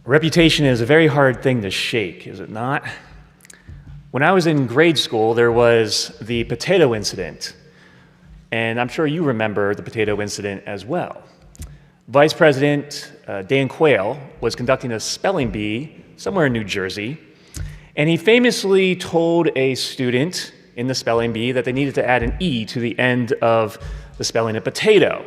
Reputation is a very hard thing to shake, is it not? When I was in grade school, there was the potato incident, and I'm sure you remember the potato incident as well. Vice President Dan Quayle was conducting a spelling bee somewhere in New Jersey, and he famously told a student in the spelling bee that they needed to add an E to the end of the spelling of potato.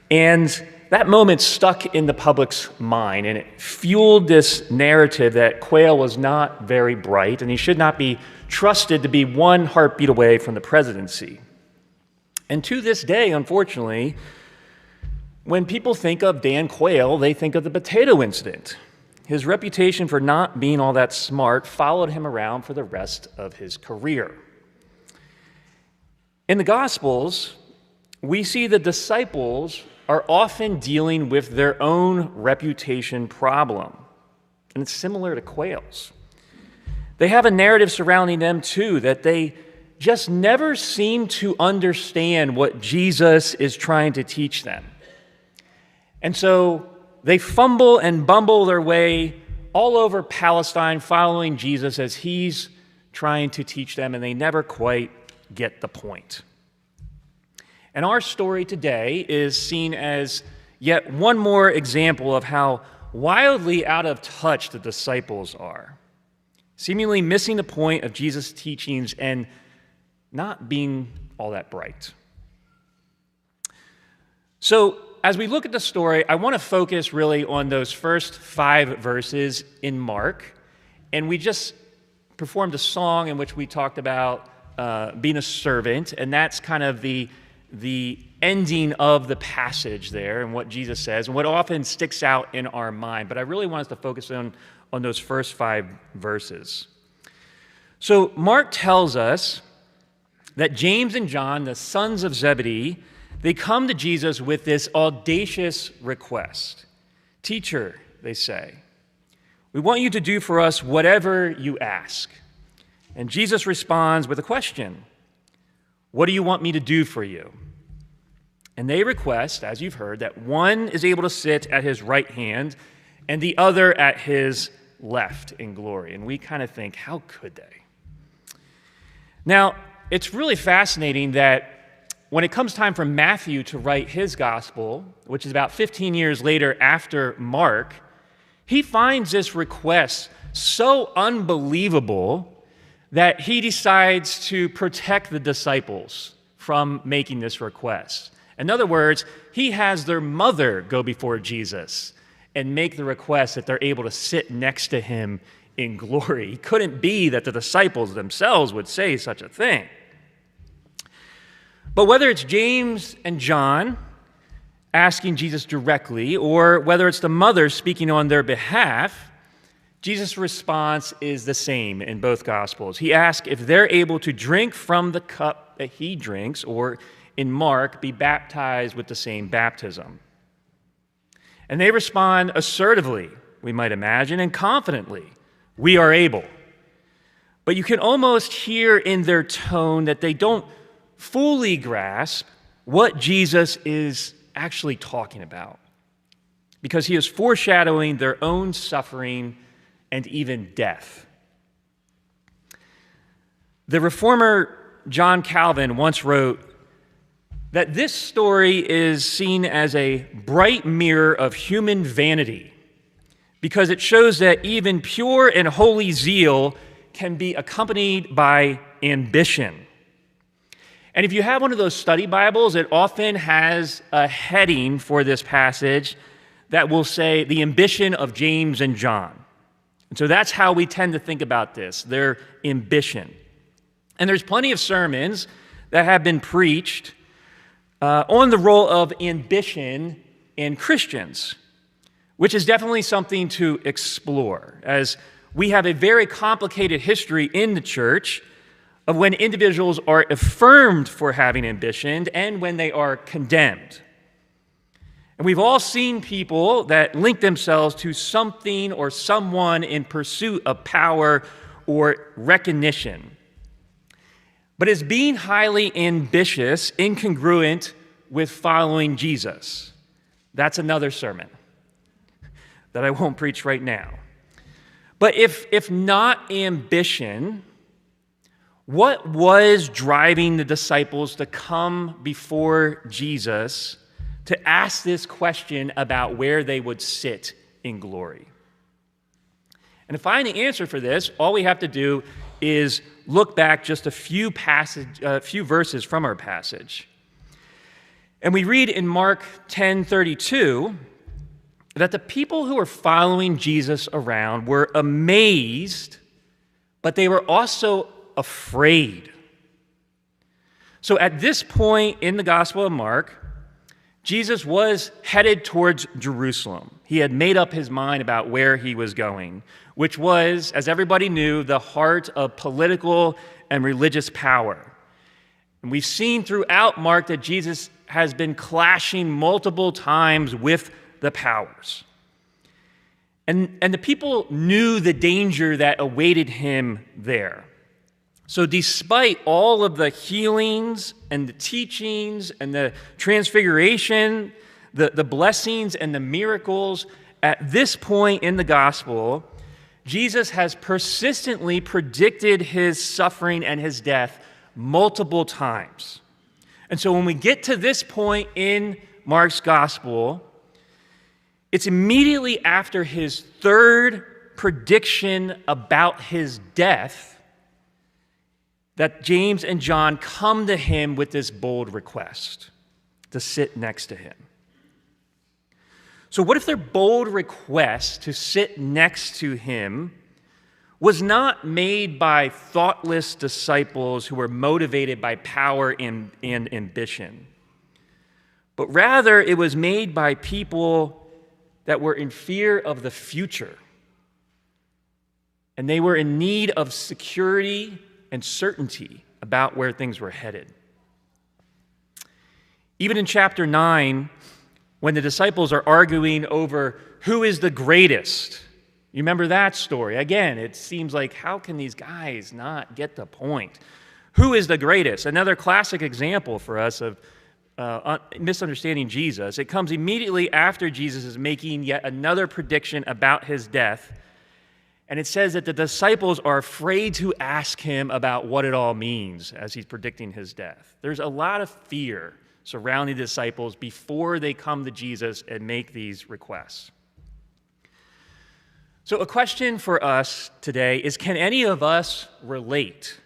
And that moment stuck in the public's mind, and it fueled this narrative that Quayle was not very bright, and he should not be trusted to be one heartbeat away from the presidency. And to this day, unfortunately, when people think of Dan Quayle, they think of the potato incident. His reputation for not being all that smart followed him around for the rest of his career. In the Gospels, we see the disciples are often dealing with their own reputation problem. And it's similar to Quayle's. They have a narrative surrounding them too, that they just never seem to understand what Jesus is trying to teach them. And so they fumble and bumble their way all over Palestine following Jesus as he's trying to teach them, and they never quite get the point. And our story today is seen as yet one more example of how wildly out of touch the disciples are, seemingly missing the point of Jesus' teachings and not being all that bright. So, as we look at the story, I want to focus really on those first 5 verses in Mark. And we just performed a song in which we talked about being a servant, and that's kind of the ending of the passage there and what Jesus says and what often sticks out in our mind. But I really want us to focus on those first 5 verses. So Mark tells us that James and John, the sons of Zebedee, they come to Jesus with this audacious request. "Teacher," they say, "we want you to do for us whatever you ask." And Jesus responds with a question. "What do you want me to do for you?" And they request, as you've heard, that one is able to sit at his right hand and the other at his left in glory. And we kind of think, how could they? Now, it's really fascinating that when it comes time for Matthew to write his gospel, which is about 15 years later after Mark, he finds this request so unbelievable that he decides to protect the disciples from making this request. In other words, he has their mother go before Jesus and make the request that they're able to sit next to him in glory. It couldn't be that the disciples themselves would say such a thing. But whether it's James and John asking Jesus directly, or whether it's the mother speaking on their behalf, Jesus' response is the same in both Gospels. He asks if they're able to drink from the cup that he drinks, or in Mark, be baptized with the same baptism. And they respond assertively, we might imagine, and confidently, "We are able." But you can almost hear in their tone that they don't fully grasp what Jesus is actually talking about, because he is foreshadowing their own suffering and even death. The reformer John Calvin once wrote that this story is seen as a bright mirror of human vanity, because it shows that even pure and holy zeal can be accompanied by ambition. And if you have one of those study Bibles, it often has a heading for this passage that will say the ambition of James and John. And so that's how we tend to think about this, their ambition. And there's plenty of sermons that have been preached on the role of ambition in Christians, which is definitely something to explore, as we have a very complicated history in the church of when individuals are affirmed for having ambition and when they are condemned. And we've all seen people that link themselves to something or someone in pursuit of power or recognition. But is being highly ambitious incongruent with following Jesus? That's another sermon. that I won't preach right now. But if not ambition, what was driving the disciples to come before Jesus to ask this question about where they would sit in glory? And to find the answer for this, all we have to do is look back just a few verses from our passage. And we read in Mark 10:32 that the people who were following Jesus around were amazed, but they were also afraid. So at this point in the Gospel of Mark, Jesus was headed towards Jerusalem. He had made up his mind about where he was going, which was, as everybody knew, the heart of political and religious power. And we've seen throughout Mark that Jesus has been clashing multiple times with the powers. And the people knew the danger that awaited him there. So despite all of the healings and the teachings and the transfiguration, the blessings and the miracles, at this point in the gospel, Jesus has persistently predicted his suffering and his death multiple times. And so when we get to this point in Mark's gospel, it's immediately after his third prediction about his death that James and John come to him with this bold request to sit next to him. So what if their bold request to sit next to him was not made by thoughtless disciples who were motivated by power and ambition, but rather it was made by people that were in fear of the future, and they were in need of security and certainty about where things were headed. Even in chapter 9, when the disciples are arguing over who is the greatest, you remember that story? Again, it seems like, how can these guys not get the point? Who is the greatest? Another classic example for us of misunderstanding Jesus. It comes immediately after Jesus is making yet another prediction about his death. And it says that the disciples are afraid to ask him about what it all means as he's predicting his death. There's a lot of fear surrounding the disciples before they come to Jesus and make these requests. So a question for us today is, can any of us relate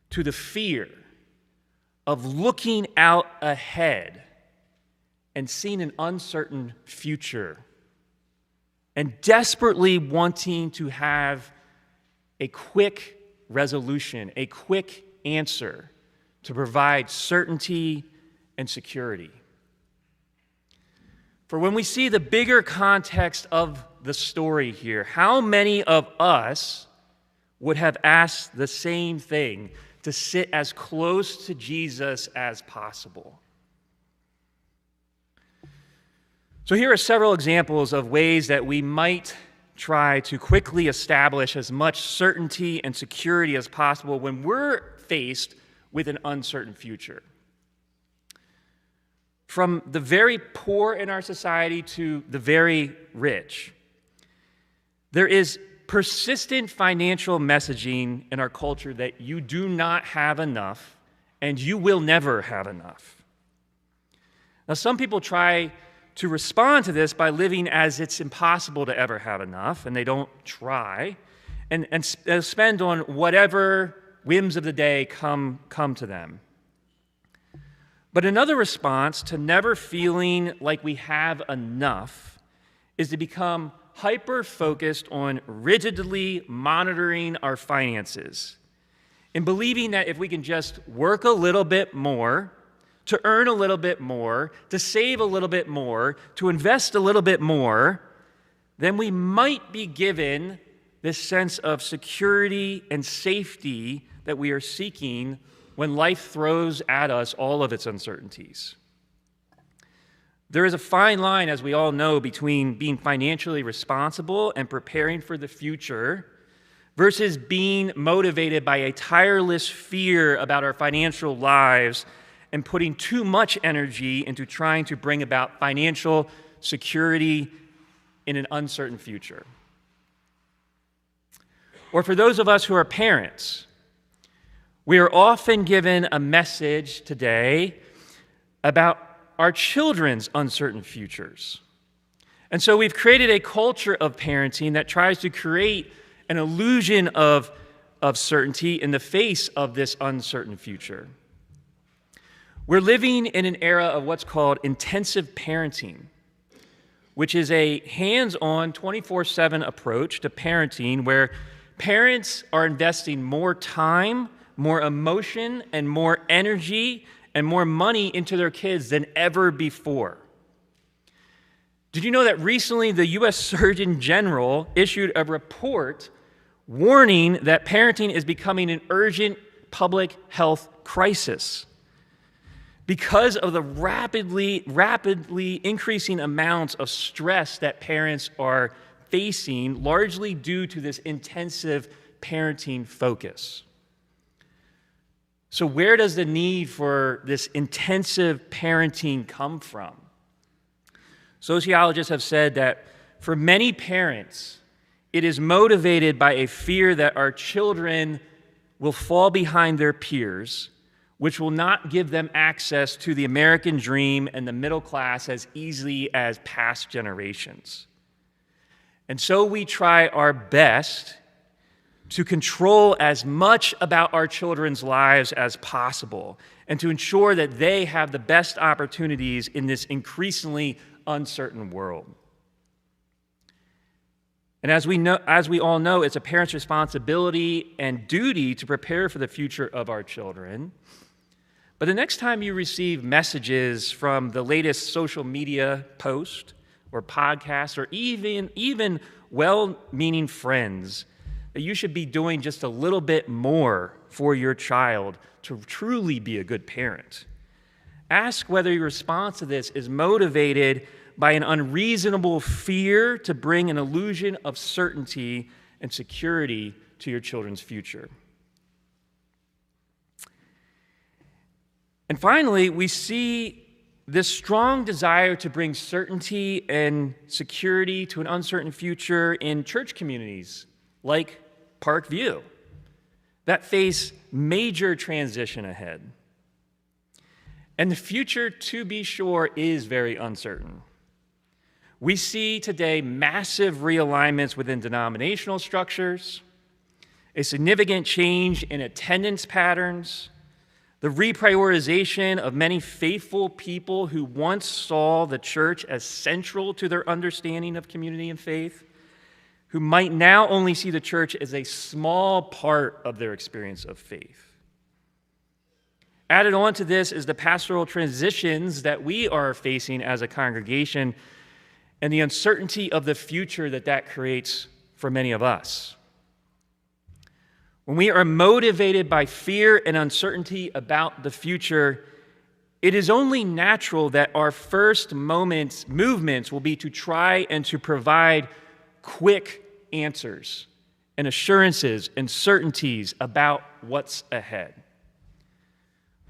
to the fear of looking out ahead and seeing an uncertain future and desperately wanting to have a quick resolution, a quick answer to provide certainty and security? For when we see the bigger context of the story here, how many of us would have asked the same thing, to sit as close to Jesus as possible? So here are several examples of ways that we might try to quickly establish as much certainty and security as possible when we're faced with an uncertain future. From the very poor in our society to the very rich, there is persistent financial messaging in our culture that you do not have enough and you will never have enough. Now, some people try to respond to this by living as it's impossible to ever have enough, and they don't try, and spend on whatever whims of the day come to them. But another response to never feeling like we have enough is to become hyper-focused on rigidly monitoring our finances and believing that if we can just work a little bit more, to earn a little bit more, to save a little bit more, to invest a little bit more, then we might be given this sense of security and safety that we are seeking when life throws at us all of its uncertainties. There is a fine line, as we all know, between being financially responsible and preparing for the future versus being motivated by a tireless fear about our financial lives and putting too much energy into trying to bring about financial security in an uncertain future. Or for those of us who are parents, we are often given a message today about our children's uncertain futures. And so we've created a culture of parenting that tries to create an illusion of certainty in the face of this uncertain future. We're living in an era of what's called intensive parenting, which is a hands-on 24/7 approach to parenting where parents are investing more time, more emotion, and more energy and more money into their kids than ever before. Did you know that recently the U.S. Surgeon General issued a report warning that parenting is becoming an urgent public health crisis because of the rapidly increasing amounts of stress that parents are facing, largely due to this intensive parenting focus? So where does the need for this intensive parenting come from? Sociologists have said that for many parents, it is motivated by a fear that our children will fall behind their peers, which will not give them access to the American dream and the middle class as easily as past generations. And so we try our best to control as much about our children's lives as possible and to ensure that they have the best opportunities in this increasingly uncertain world. And as we all know, it's a parent's responsibility and duty to prepare for the future of our children. But the next time you receive messages from the latest social media post or podcast or even well-meaning friends, that you should be doing just a little bit more for your child to truly be a good parent. Ask whether your response to this is motivated by an unreasonable fear to bring an illusion of certainty and security to your children's future. And finally, we see this strong desire to bring certainty and security to an uncertain future in church communities like Park View that face major transition ahead. And the future, to be sure, is very uncertain. We see today massive realignments within denominational structures, a significant change in attendance patterns, the reprioritization of many faithful people who once saw the church as central to their understanding of community and faith, who might now only see the church as a small part of their experience of faith. Added on to this is the pastoral transitions that we are facing as a congregation and the uncertainty of the future that creates for many of us. When we are motivated by fear and uncertainty about the future, it is only natural that our first movements will be to try and to provide quick answers and assurances and certainties about what's ahead.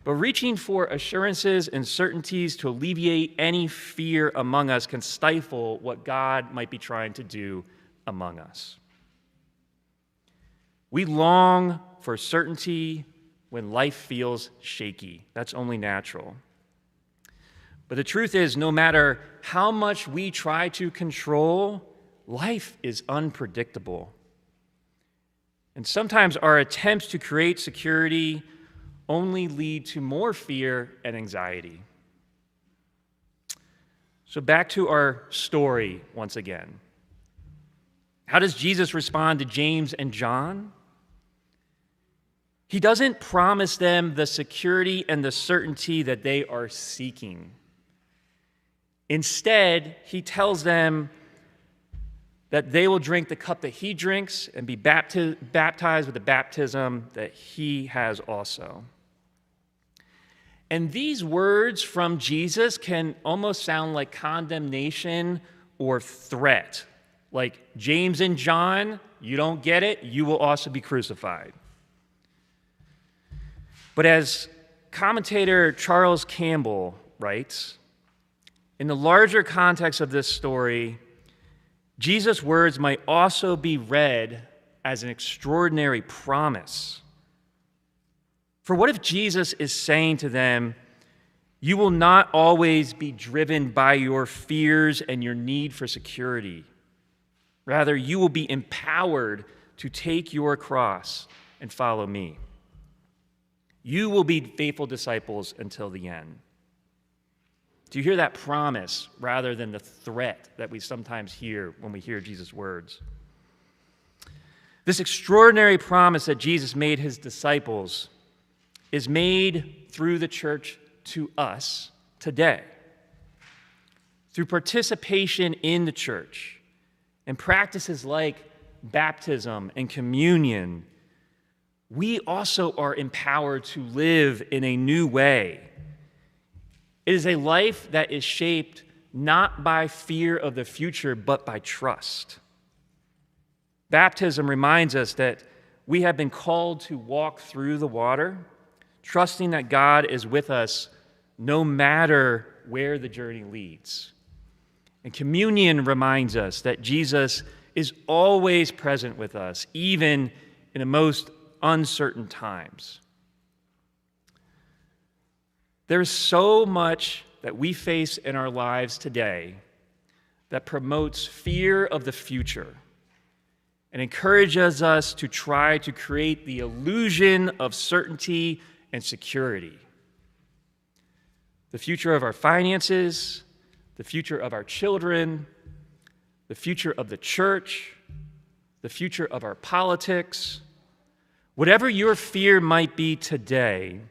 But reaching for assurances and certainties to alleviate any fear among us can stifle what God might be trying to do among us. We long for certainty when life feels shaky. That's only natural. But the truth is, no matter how much we try to control, life is unpredictable. And sometimes our attempts to create security only lead to more fear and anxiety. So back to our story once again. How does Jesus respond to James and John? He doesn't promise them the security and the certainty that they are seeking. Instead, he tells them that they will drink the cup that he drinks and be baptized with the baptism that he has also. And these words from Jesus can almost sound like condemnation or threat. Like, James and John, you don't get it, you will also be crucified. But as commentator Charles Campbell writes, in the larger context of this story, Jesus' words might also be read as an extraordinary promise. For what if Jesus is saying to them, you will not always be driven by your fears and your need for security. Rather, you will be empowered to take your cross and follow me. You will be faithful disciples until the end. Do you hear that promise rather than the threat that we sometimes hear when we hear Jesus' words? This extraordinary promise that Jesus made his disciples is made through the church to us today. Through participation in the church and practices like baptism and communion, we also are empowered to live in a new way. It is a life that is shaped not by fear of the future, but by trust. Baptism reminds us that we have been called to walk through the water, trusting that God is with us no matter where the journey leads. And communion reminds us that Jesus is always present with us, even in the most uncertain times. There is so much that we face in our lives today that promotes fear of the future and encourages us to try to create the illusion of certainty and security. The future of our finances, the future of our children, the future of the church, the future of our politics. Whatever your fear might be today,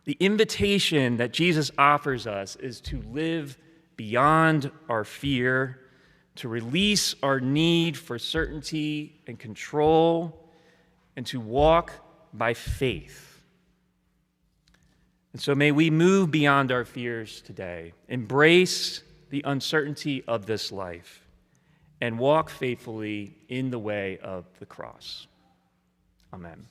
the invitation that Jesus offers us is to live beyond our fear, to release our need for certainty and control, and to walk by faith. And so may we move beyond our fears today, embrace the uncertainty of this life, and walk faithfully in the way of the cross. Amen.